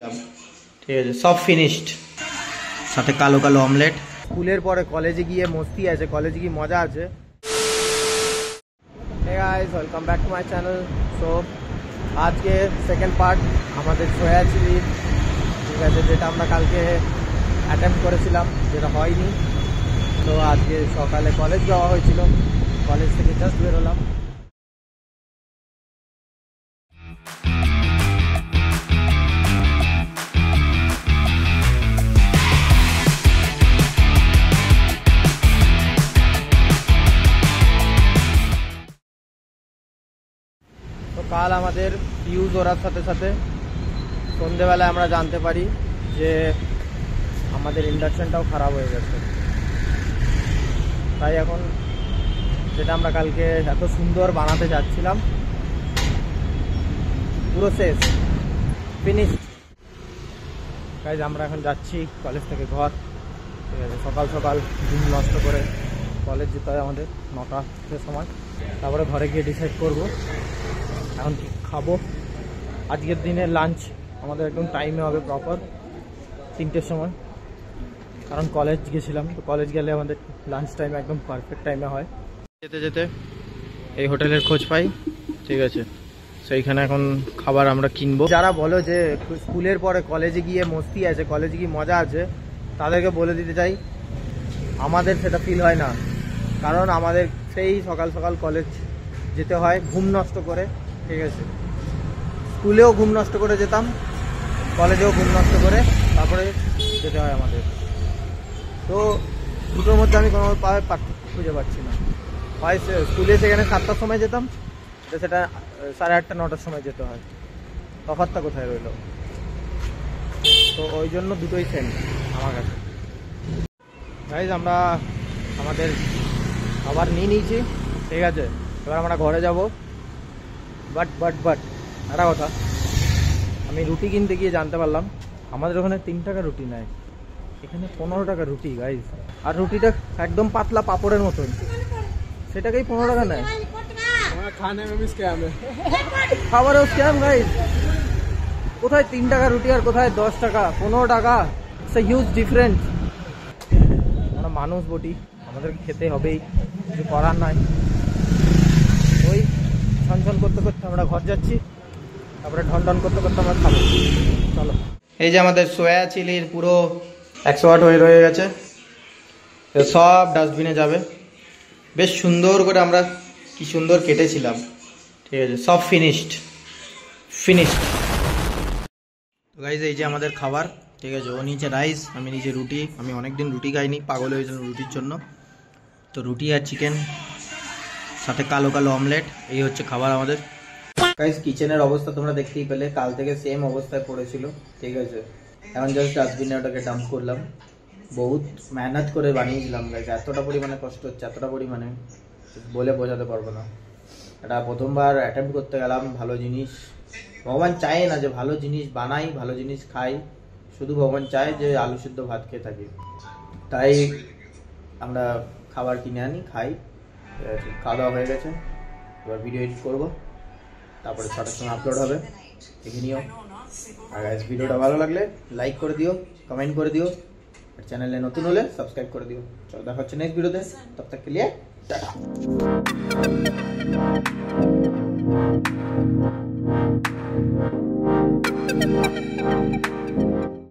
ঠিক আছে, সব ফিনিশড, সাথে কালো কালো অমলেট। স্কুলের পরে কলেজে গিয়ে মস্তি আছে, কলেজে গিয়ে মজা আছে। Hey guys, welcome back to my channel. So আজকে সেকেন্ড পার্ট আমাদের সোয়া চিলি, ঠিক আছে, যেটা আমরা কালকে অ্যাটেম্প্ট করেছিলাম, যেটা হয়নি। তো আজকে সকালে কলেজ যাওয়া হয়েছিল, কলেজ থেকে জাস্ট বেরোলাম। তো কাল আমাদের ফিউজ ওড়ার সাথে সাথে সন্ধেবেলায় আমরা জানতে পারি যে আমাদের ইন্ডাকশনটাও খারাপ হয়ে গেছে। তাই এখন যেটা আমরা কালকে এত সুন্দর বানাতে যাচ্ছিলাম, পুরো শেষ, ফিনিশড। গাইজ আমরা এখন যাচ্ছি কলেজ থেকে ঘর, ঠিক আছে। সকাল সকাল দিন নষ্ট করে কলেজ যেতে হয় আমাদের 9টার সময়। তারপরে ঘরে গিয়ে ডিসাইড করব এখন কি খাবো। আজকের দিনের লাঞ্চ আমাদের একদম টাইমে হবে, প্রপার 3টের সময়, কারণ কলেজ গেছিলাম। তো কলেজ গেলে আমাদের লাঞ্চ টাইম একদম পারফেক্ট টাইমে হয়। যেতে যেতে এই হোটেলের খোঁজ পাই, ঠিক আছে। সেইখানে এখন খাবার আমরা কিনবো। যারা বলো যে স্কুলের পরে কলেজে গিয়ে মস্তি আছে, কলেজে গিয়ে মজা আছে, তাদেরকে বলে দিতে চাই আমাদের সেটা ফিল হয় না। কারণ আমাদের সেই সকাল সকাল কলেজ যেতে হয় ঘুম নষ্ট করে, ঠিক আছে। স্কুলেও ঘুম নষ্ট করে যেতাম, কলেজেও ঘুম নষ্ট করে তারপরে যেতে হয় আমাদের। তো দুটোর মধ্যে আমি কোনো পার্থক্য খুঁজে পাচ্ছি না। হয় স্কুলে সেখানে 7টার সময় যেতাম, সেটা 8:30 9টার সময় যেতে হয়, তফাৎটা কোথায় রইল? তো ওই জন্য দুটোই সেম আমার কাছে। গাইজ আমরা আমাদের খাবার নিয়ে নিয়েছি, ঠিক আছে। এবার আমরা ঘরে যাব। বাট একটা কথা, আমি রুটি কিনতে গিয়ে জানতে পারলাম আমাদের ওখানে 3 টাকা রুটি নেয়, এখানে 15 টাকা রুটি গাইজ। আর রুটিটা একদম পাতলা পাপড়ের মতন, সেটাকেই 15 টাকা নেয়। খাবারেও স্ক্যাম গাইজ। কোথায় 3 টাকা রুটি আর কোথায় 10 টাকা 15 টাকা, ইটস এ হিউজ ডিফারেন্স। আমরা মানুষ বটি, আমাদেরকে খেতে হবেই, কিছু করার নাই। ওই ছন করতে করতে আমরা ঘর যাচ্ছি, তারপরে ঢন করতে করতে আমরা খাবো। চলো। এই যে আমাদের সোয়া চিলির পুরো 108 হয়ে গেছে, সব ডাস্টবিনে যাবে। বেশ সুন্দর করে আমরা কি সুন্দর কেটেছিলাম, ঠিক আছে, সব ফিনিশড। তো গাইজ এই যে আমাদের খাবার, ঠিক আছে। ও নিচে রাইস, আমি নিচে রুটি। আমি অনেকদিন রুটি খাইনি, পাগল হয়েছিলাম রুটির জন্য। তো রুটি আর চিকেন, সাথে কালো কালো অমলেট, এই হচ্ছে খাবার আমাদের। গাইজ কিচেনের অবস্থা তোমরা দেখতেই পেলে, কাল থেকে সেম অবস্থায় পড়েছিল, ঠিক আছে। এখন জাস্ট ডাস্টবিনে ওটাকে ডাম্প করলাম। বহুত মেহনত করে বানিয়েছিলাম গাইজ, এতটা পরিমাণে কষ্ট হচ্ছে, এতটা পরিমাণে বলে বোঝাতে পারবো না। এটা প্রথমবার অ্যাটেম্প্ট করতে গেলাম ভালো জিনিস। ভগবান চায় না যে ভালো জিনিস বানাই, ভালো জিনিস খাই, শুধু ভগবান চায় যে আলু সিদ্ধ ভাত খেয়ে থাকি। তাই আমরা খাবার কিনে আনি, খাই। খাওয়া দাওয়া হয়ে গেছে, এবার ভিডিও এডিট করবো, তারপরে 6টার সময় আপলোড হবে, দেখে নিও। আর গাইস ভিডিওটা ভালো লাগলে লাইক করে দিও, কমেন্ট করে দিও, আর চ্যানেলে নতুন হলে সাবস্ক্রাইব করে দিও। চলো দেখা হচ্ছে নেক্সট ভিডিওতে, তব তক কে লিয়ে টাটা।